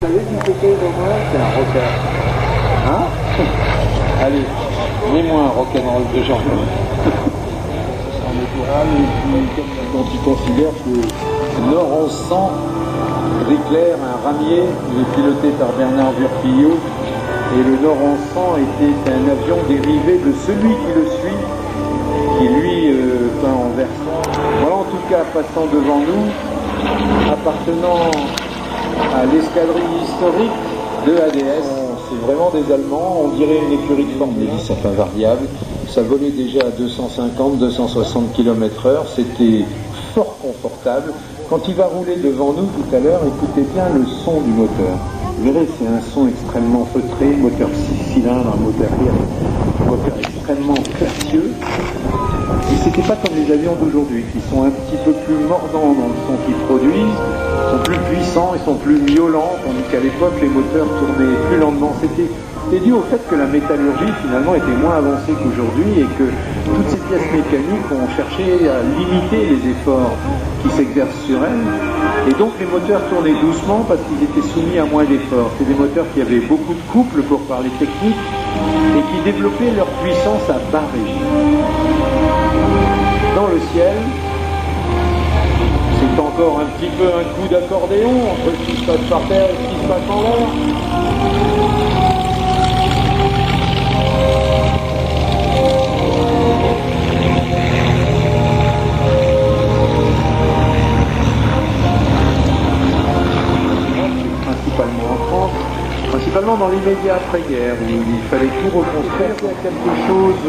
Vous savez qui c'était Romain? C'est un rocker. Hein? Allez, mets-moi un rock'n'roll de genre. En natural, et puis comme il considère que Nord 1100, Briclair, un ramier, il est piloté par Bernard Burpillot, et le Nord 1100 était un avion dérivé de celui qui le suit, qui lui peint en versant. Voilà en tout cas passant devant nous, appartenant à l'escadrille historique de ADS. C'est vraiment des Allemands, on dirait une écurie de Formule 1, c'est pas variable. Ça volait déjà à 250-260 km/h, c'était fort confortable. Quand il va rouler devant nous tout à l'heure, écoutez bien le son du moteur. Vous verrez, c'est un son extrêmement feutré, moteur 6 cylindres, un moteur extrêmement classieux. Et c'était pas comme les avions d'aujourd'hui, qui sont un petit peu plus mordants dans le son qu'ils produisent, sont plus puissants, ils sont plus violents, tandis qu'à l'époque, les moteurs tournaient plus lentement. C'était dû au fait que la métallurgie, finalement, était moins avancée qu'aujourd'hui et que toutes ces pièces mécaniques ont cherché à limiter les efforts qui s'exercent sur elles. Et donc, les moteurs tournaient doucement parce qu'ils étaient soumis à moins d'efforts. C'est des moteurs qui avaient beaucoup de couple, pour parler technique, et qui développaient leur puissance à bas régime. Dans le ciel, c'est encore un petit peu un coup d'accordéon entre ce qui se passe par terre et ce qui se passe en l'air. Principalement en France, principalement dans l'immédiat après-guerre, où il fallait tout reconstruire à quelque chose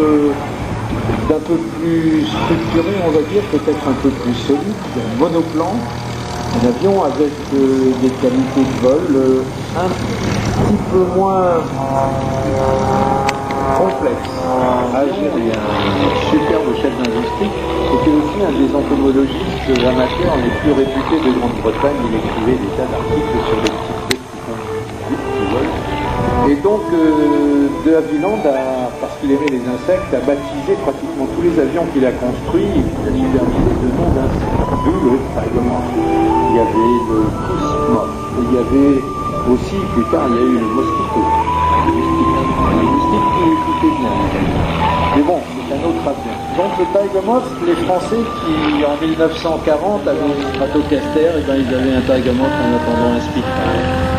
d'un peu plus structuré, on va dire, peut-être un peu plus solide, un monoplan, un avion avec des qualités de vol un petit peu moins complexes à gérer. Un superbe chef d'industrie, était aussi un des entomologistes amateurs les plus réputés de Grande-Bretagne. Il écrivait des tas d'articles sur les petites bêtes qui volent. Et donc, de Havilland, parce qu'il aimait les insectes, a baptisé pratiquement tous les avions qu'il a construits, et il a supervisé de noms d'insectes, d'où le Tiger Moth. Il y avait le Puss Moth, et il y avait aussi, plus tard, il y a eu le Mosquito. Le moustique qui fait bien. Mais bon, c'est un autre avion. Donc le Tiger Moth, les Français qui, en 1940, avaient une Stratocaster, et ben ils avaient un Tiger Moth en attendant un Spitfire.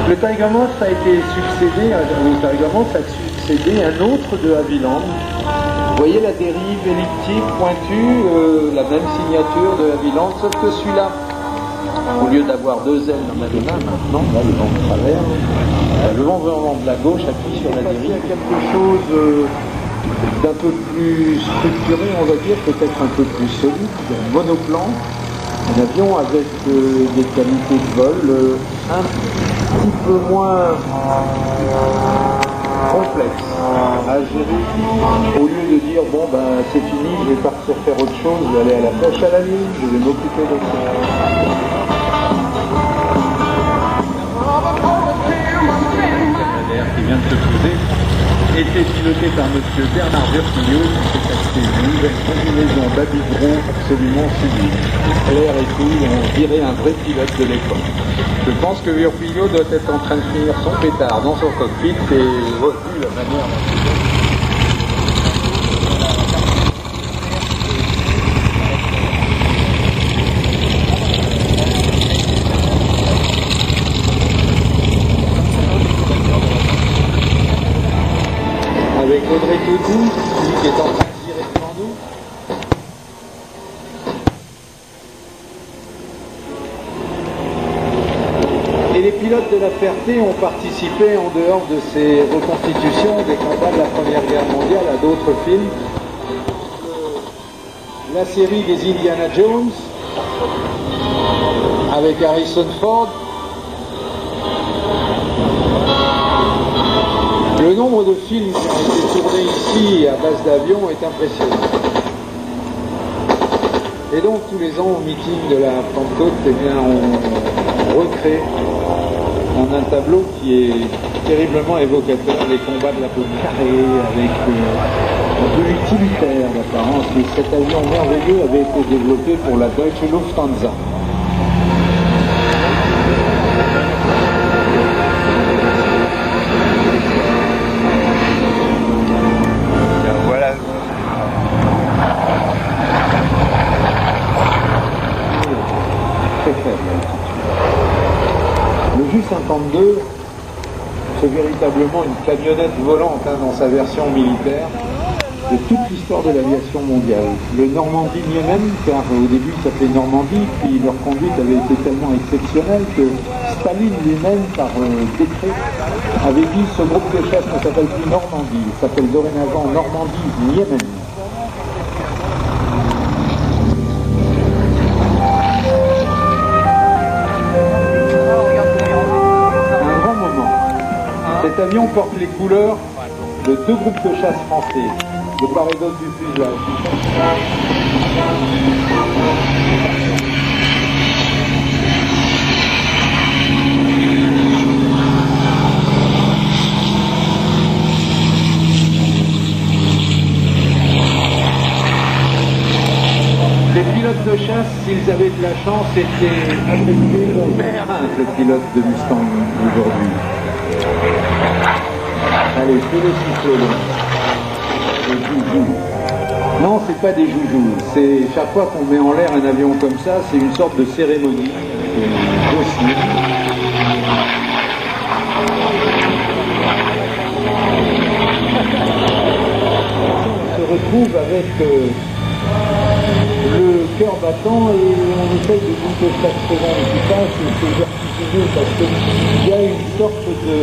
Le Tiger Moth a été succédé, au Tiger Moth a succédé un autre de Havilland. Vous voyez la dérive elliptique pointue, la même signature de Havilland, sauf que celui-là, au lieu d'avoir deux ailes dans la main, maintenant, là, le vent de travers, le vent venant de la gauche appuie sur la dérive. Il y a quelque chose d'un peu plus structuré, on va dire, peut-être un peu plus solide, un monoplan. Un avion avec des qualités de vol un petit peu moins complexes à gérer. Au lieu de dire, bon ben c'est fini, je vais partir faire autre chose, je vais aller à la pêche à la ligne, je vais m'occuper de ça. Qui vient de se poser était piloté par M. Bernard Burpillot, qui s'est acheté une nouvelle combinaison d'Abidron absolument sublime. Clair et tout, on dirait un vrai pilote de l'époque. Je pense que Burpillot doit être en train de finir son pétard dans son cockpit et revu la manière dont il est. Avec Audrey Tautou, qui est en train de tirer devant nous. Et les pilotes de la Ferté ont participé, en dehors de ces reconstitutions des combats de la Première Guerre mondiale, à d'autres films. La série des Indiana Jones, avec Harrison Ford. Le nombre de films qui ont été tournés ici à base d'avions est impressionnant. Et donc tous les ans au meeting de la Pentecôte, eh bien, on recrée en un tableau qui est terriblement évocateur les combats de la peau carrée avec un peu utilitaire d'apparence. Et cet avion merveilleux avait été développé pour la Deutsche Lufthansa. Ju-52, c'est véritablement une camionnette volante dans sa version militaire de toute l'histoire de l'aviation mondiale. Le Normandie-Niemen, car au début il s'appelait Normandie, puis leur conduite avait été tellement exceptionnelle que Staline lui-même, par décret, avait dit ce groupe de chasse ne s'appelle plus Normandie, il s'appelle dorénavant Normandie-Niemen. Cet avion porte les couleurs de deux groupes de chasse français, de part et d'autre du fuselage. Les pilotes de chasse, s'ils avaient de la chance, étaient appréciés au marin, le pilote de Mustang aujourd'hui. Allez, fais-le siffler. Des joujoux. Non, c'est pas des joujoux. C'est chaque fois qu'on met en l'air un avion comme ça, c'est une sorte de cérémonie. Aussi. On se retrouve avec le cœur battant et on essaye de compter chaque seconde qui passe et c'est vertigineux parce qu'il y a une sorte de...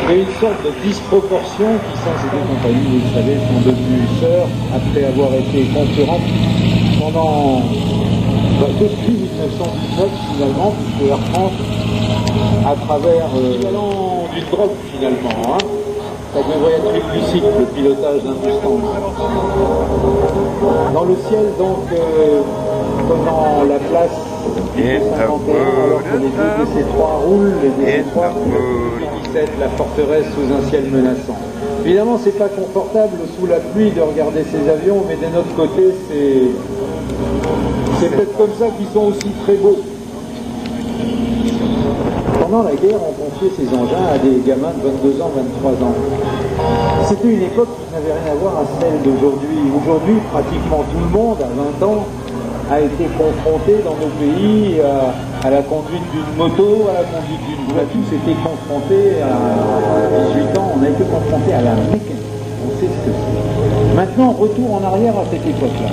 Il y a une sorte de disproportion qui, sans ces deux compagnies, vous le savez, sont devenues sœurs après avoir été concurrentes pendant depuis 1919 finalement, puisque Air France, à travers l'équivalent du drop finalement, ça devrait être explicite le pilotage d'un Mustang. Dans le ciel donc, prenant la place du 51, alors que les deux DC-3 roulent, les DC-3 la forteresse sous un ciel menaçant. Évidemment, c'est pas confortable sous la pluie de regarder ces avions, mais d'un autre côté, c'est peut-être comme ça qu'ils sont aussi très beaux. Pendant la guerre, on confiait ces engins à des gamins de 22 ans, 23 ans. C'était une époque qui n'avait rien à voir à celle d'aujourd'hui. Aujourd'hui, pratiquement tout le monde, à 20 ans, a été confronté dans nos pays à la conduite d'une moto, à la conduite d'une voiture. Tous étaient confrontés à 18 ans, on a été confronté à la mécanique. On sait ce que c'est. Maintenant, retour en arrière à cette époque-là.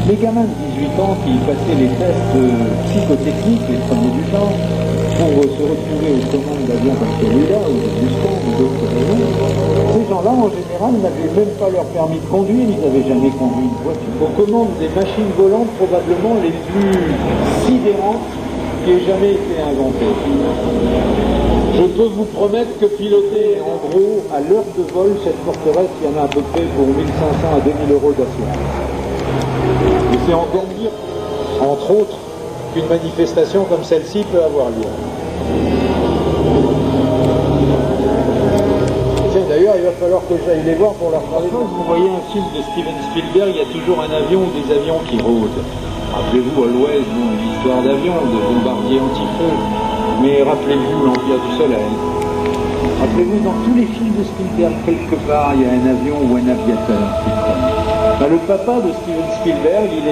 Les gamins de 18 ans qui passaient les tests psychotechniques, les premiers du temps, pour se retrouver aux commandes d'avions comme celui-là, ou de Mustang, ou d'autres avions, ces gens-là, en général, n'avaient même pas leur permis de conduire, ils n'avaient jamais conduit une voiture. Aux commandes des machines volantes, probablement les plus sidérantes qui aient jamais été inventées. Je peux vous promettre que piloter, en gros, à l'heure de vol, cette forteresse, il y en a à peu près pour 1500 à 2000 euros d'assurance. Et c'est encore pire, entre autres, qu'une manifestation comme celle-ci peut avoir lieu. Tiens, d'ailleurs, il va falloir que j'aille les voir pour leur parler. Quand vous voyez un film de Steven Spielberg, il y a toujours un avion ou des avions qui rôdent. Rappelez-vous, à l'Ouest, une histoire d'avion, de bombardier anti-feu. Mais rappelez-vous l'Empire du Soleil. Rappelez-vous, dans tous les films de Spielberg, quelque part, il y a un avion ou un aviateur qui traîne. Le papa de Steven Spielberg, il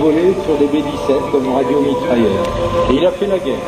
volait sur des B-17 comme radiomitrailleur. Et il a fait la guerre.